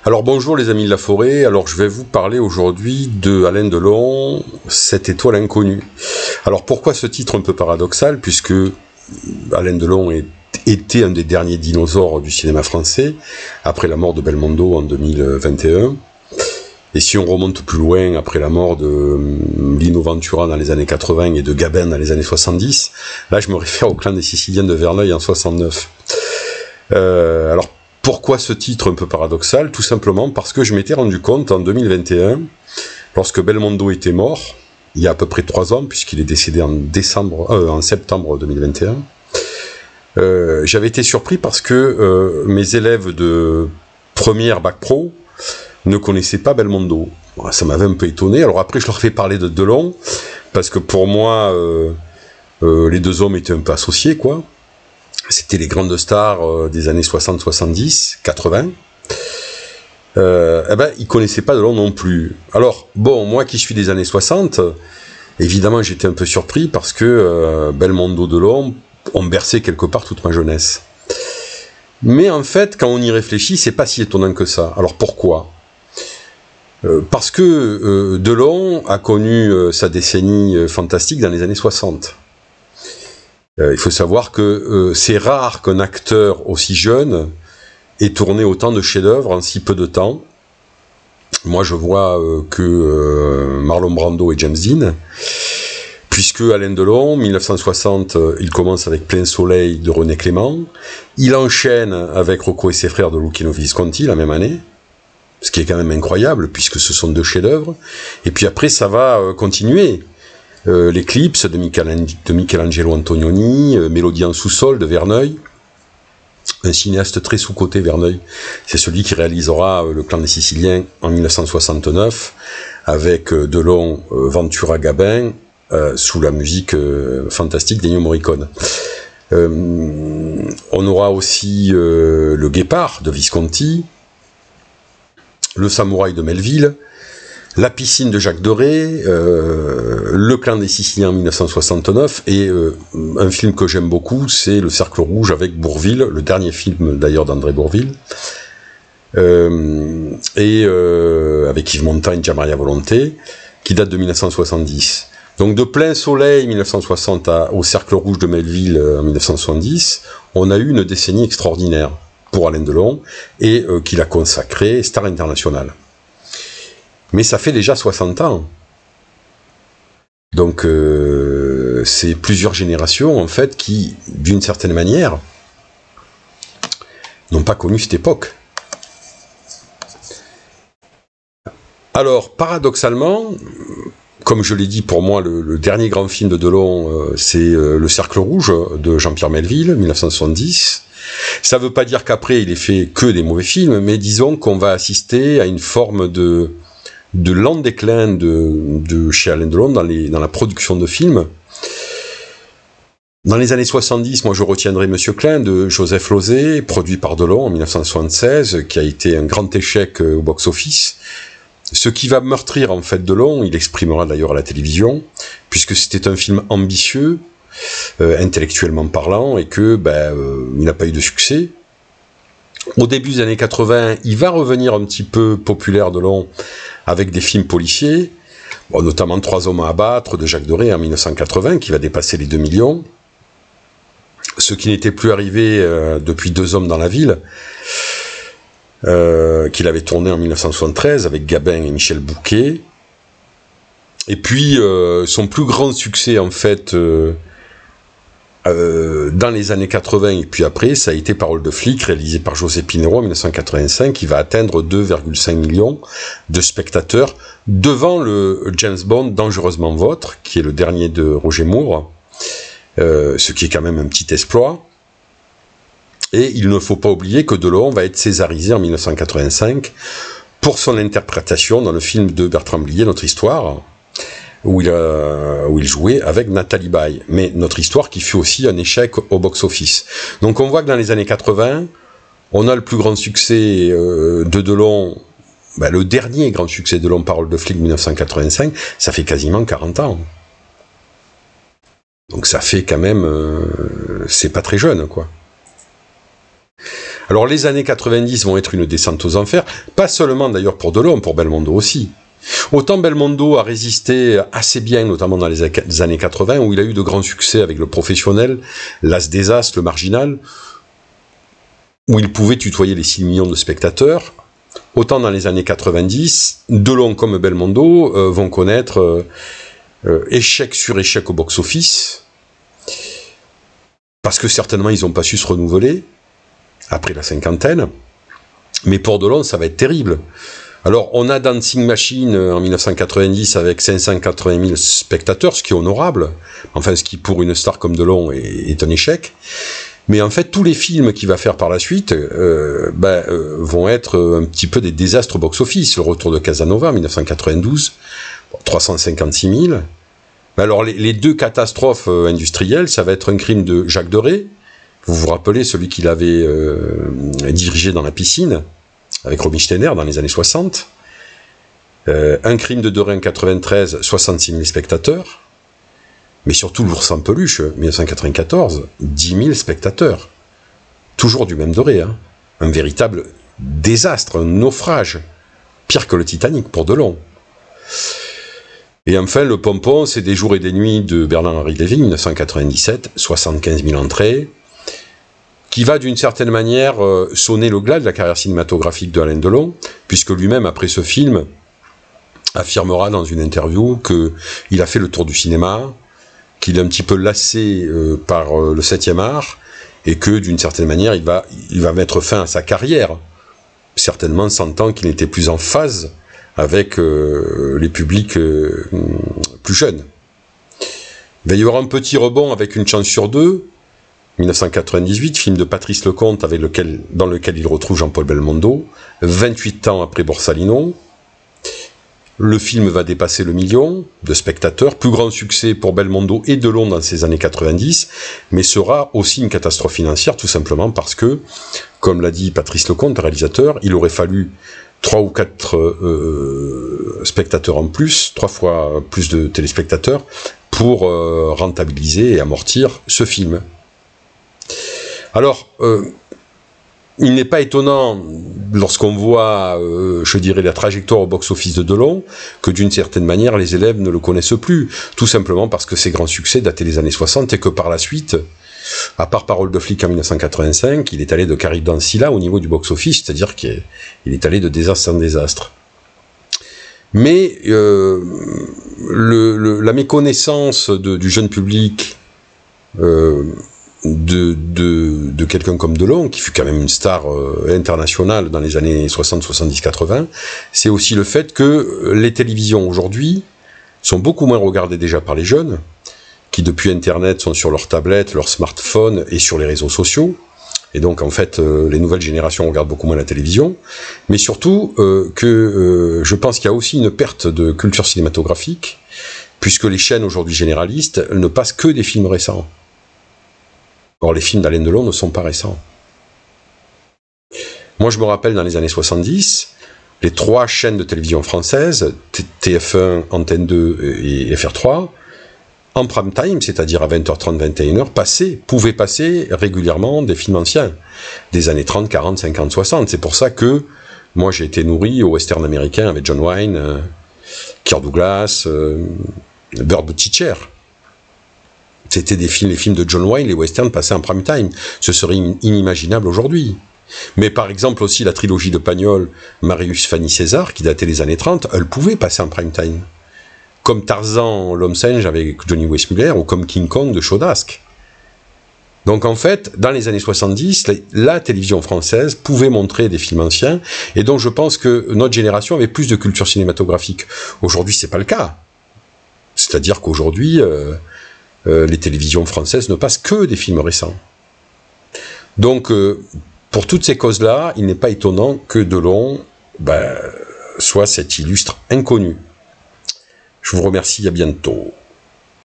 Alors bonjour les amis de la forêt, alors je vais vous parler aujourd'hui de Alain Delon, Cette étoile inconnue. Alors pourquoi ce titre un peu paradoxal, puisque Alain Delon était un des derniers dinosaures du cinéma français, après la mort de Belmondo en 2021. Et si on remonte plus loin, après la mort de Lino Ventura dans les années 80 et de Gabin dans les années 70, là je me réfère au clan des Siciliens de Verneuil en 69. Alors pourquoi ce titre un peu paradoxal? Tout simplement parce que je m'étais rendu compte en 2021, lorsque Belmondo était mort, il y a à peu près 3 ans, puisqu'il est décédé en septembre 2021, j'avais été surpris parce que mes élèves de première bac pro ne connaissaient pas Belmondo. Ça m'avait un peu étonné. Alors après, je leur fais parler de Delon, parce que pour moi, les deux hommes étaient un peu associés, quoi. C'était les grandes stars des années 60, 70, 80. Ils connaissaient pas Delon non plus. Alors, bon, moi qui suis des années 60, évidemment j'étais un peu surpris parce que Belmondo, Delon ont bercé quelque part toute ma jeunesse. Mais en fait, quand on y réfléchit, c'est pas si étonnant que ça. Alors pourquoi ? Parce que Delon a connu sa décennie fantastique dans les années 60. Il faut savoir que c'est rare qu'un acteur aussi jeune ait tourné autant de chefs-d'œuvre en si peu de temps. Moi, je vois que Marlon Brando et James Dean, puisque Alain Delon, 1960, il commence avec Plein Soleil de René Clément, il enchaîne avec Rocco et ses frères de Luchino Visconti la même année, ce qui est quand même incroyable, puisque ce sont 2 chefs-d'œuvre, et puis après ça va continuer. L'Éclipse de Michelangelo Antonioni, Mélodie en sous-sol de Verneuil, un cinéaste très sous-coté Verneuil, c'est celui qui réalisera Le clan des Siciliens en 1969, avec Delon, Ventura, Gabin, sous la musique fantastique d'Ennio Morricone. On aura aussi Le Guépard de Visconti, Le Samouraï de Melville, La piscine de Jacques Deray, Le clan des Siciliens en 1969, et un film que j'aime beaucoup, c'est Le Cercle Rouge avec Bourvil, le dernier film d'ailleurs d'André Bourvil, avec Yves Montand, Gianmaria Volonté, qui date de 1970. Donc de Plein Soleil 1960 au Cercle Rouge de Melville en 1970, on a eu une décennie extraordinaire pour Alain Delon, et qu'il a consacré star internationale. Mais ça fait déjà 60 ans. Donc c'est plusieurs générations en fait qui, d'une certaine manière, n'ont pas connu cette époque. Alors, paradoxalement, comme je l'ai dit, pour moi, le dernier grand film de Delon, c'est Le Cercle Rouge de Jean-Pierre Melville, 1970. Ça ne veut pas dire qu'après, il ait fait que des mauvais films, mais disons qu'on va assister à une forme de lent déclin de chez Alain Delon dans la production de films. Dans les années 70, moi je retiendrai Monsieur Klein de Joseph Losey, produit par Delon en 1976, qui a été un grand échec au box-office. Ce qui va meurtrir en fait Delon, il exprimera d'ailleurs à la télévision, puisque c'était un film ambitieux, intellectuellement parlant, et que il n'a pas eu de succès. Au début des années 80, il va revenir un petit peu populaire Delon avec des films policiers, notamment 3 hommes à abattre de Jacques Deray en 1980, qui va dépasser les 2 millions. Ce qui n'était plus arrivé depuis 2 hommes dans la ville, qu'il avait tourné en 1973 avec Gabin et Michel Bouquet. Et puis son plus grand succès en fait dans les années 80 et puis après, ça a été Parole de flic, réalisé par José Pinero en 1985, qui va atteindre 2,5 millions de spectateurs devant le James Bond Dangereusement Vôtre, qui est le dernier de Roger Moore, ce qui est quand même un petit exploit. Et il ne faut pas oublier que Delon va être césarisé en 1985 pour son interprétation dans le film de Bertrand Blier, Notre Histoire, où il jouait avec Nathalie Baye. Mais Notre Histoire qui fut aussi un échec au box-office. Donc on voit que dans les années 80, on a le plus grand succès de Delon, le dernier grand succès de Delon, Parole de flic 1985, ça fait quasiment 40 ans. Donc ça fait quand même... c'est pas très jeune, quoi. Alors les années 90 vont être une descente aux enfers, pas seulement d'ailleurs pour Delon, pour Belmondo aussi. Autant Belmondo a résisté assez bien, notamment dans les années 80, où il a eu de grands succès avec Le Professionnel, L'As des As, Le Marginal, où il pouvait tutoyer les 6 millions de spectateurs. Autant dans les années 90, Delon comme Belmondo vont connaître échec sur échec au box-office, parce que certainement ils n'ont pas su se renouveler après la cinquantaine, mais pour Delon ça va être terrible. Alors on a Dancing Machine en 1990 avec 580 000 spectateurs, ce qui est honorable, enfin ce qui pour une star comme Delon est un échec, mais en fait tous les films qu'il va faire par la suite vont être un petit peu des désastres box-office. Le Retour de Casanova en 1992, 356 000. Alors les deux catastrophes industrielles, ça va être Un crime de Jacques Deray. Vous vous rappelez celui qu'il avait dirigé dans la piscine avec Robin Steiner dans les années 60. Un crime de Deray en 93, 66 000 spectateurs. Mais surtout L'Ours en peluche, 1994, 10 000 spectateurs. Toujours du même Deray, hein. Un véritable désastre, un naufrage. Pire que le Titanic pour Delon. Et enfin, Le Pompon, c'est Des jours et des nuits de Bernard-Henri Lévy, 1997, 75 000 entrées, qui va d'une certaine manière sonner le glas de la carrière cinématographique de Alain Delon, puisque lui-même, après ce film, affirmera dans une interview qu'il a fait le tour du cinéma, qu'il est un petit peu lassé par le 7e art, et que d'une certaine manière, il va mettre fin à sa carrière, certainement sentant qu'il n'était plus en phase avec les publics plus jeunes. Il va y avoir un petit rebond avec Une chance sur deux, 1998, film de Patrice Lecomte dans lequel il retrouve Jean-Paul Belmondo, 28 ans après Borsalino. Le film va dépasser le million de spectateurs, plus grand succès pour Belmondo et Delon dans ces années 90, mais sera aussi une catastrophe financière, tout simplement parce que, comme l'a dit Patrice Lecomte, le réalisateur, il aurait fallu 3 ou 4 spectateurs en plus, 3 fois plus de téléspectateurs, pour rentabiliser et amortir ce film. Alors, il n'est pas étonnant, lorsqu'on voit, je dirais, la trajectoire au box-office de Delon, que d'une certaine manière, les élèves ne le connaissent plus, tout simplement parce que ses grands succès dataient des années 60 et que par la suite, à part Parole de flic en 1985, il est allé de Carib dans Scylla au niveau du box-office, c'est-à-dire qu'il est allé de désastre en désastre. Mais la méconnaissance du jeune public de quelqu'un comme Delon, qui fut quand même une star internationale dans les années 60, 70, 80, c'est aussi le fait que les télévisions aujourd'hui sont beaucoup moins regardées déjà par les jeunes, qui depuis Internet sont sur leur tablette, leur smartphone et sur les réseaux sociaux. Et donc en fait, les nouvelles générations regardent beaucoup moins la télévision. Mais surtout je pense qu'il y a aussi une perte de culture cinématographique, puisque les chaînes aujourd'hui généralistes ne passent que des films récents. Or, les films d'Alain Delon ne sont pas récents. Moi, je me rappelle, dans les années 70, les 3 chaînes de télévision françaises, TF1, Antenne 2 et FR3, en prime time, c'est-à-dire à 20h30, 21h, pouvaient passer régulièrement des films anciens, des années 30, 40, 50, 60. C'est pour ça que moi, j'ai été nourri au western américain avec John Wayne, Kirk Douglas, Burt Buttigieg. C'était les films de John Wayne, les westerns passés en prime time. Ce serait inimaginable aujourd'hui. Mais par exemple aussi la trilogie de Pagnol, Marius, Fanny, César, qui datait des années 30, elle pouvait passer en prime time. Comme Tarzan, l'homme singe avec Johnny Weissmuller, ou comme King Kong de Chaudask. Donc en fait, dans les années 70, la télévision française pouvait montrer des films anciens, et donc je pense que notre génération avait plus de culture cinématographique. Aujourd'hui, c'est pas le cas. C'est-à-dire qu'aujourd'hui, les télévisions françaises ne passent que des films récents. Donc, pour toutes ces causes-là, il n'est pas étonnant que Delon soit cet illustre inconnu. Je vous remercie, à bientôt.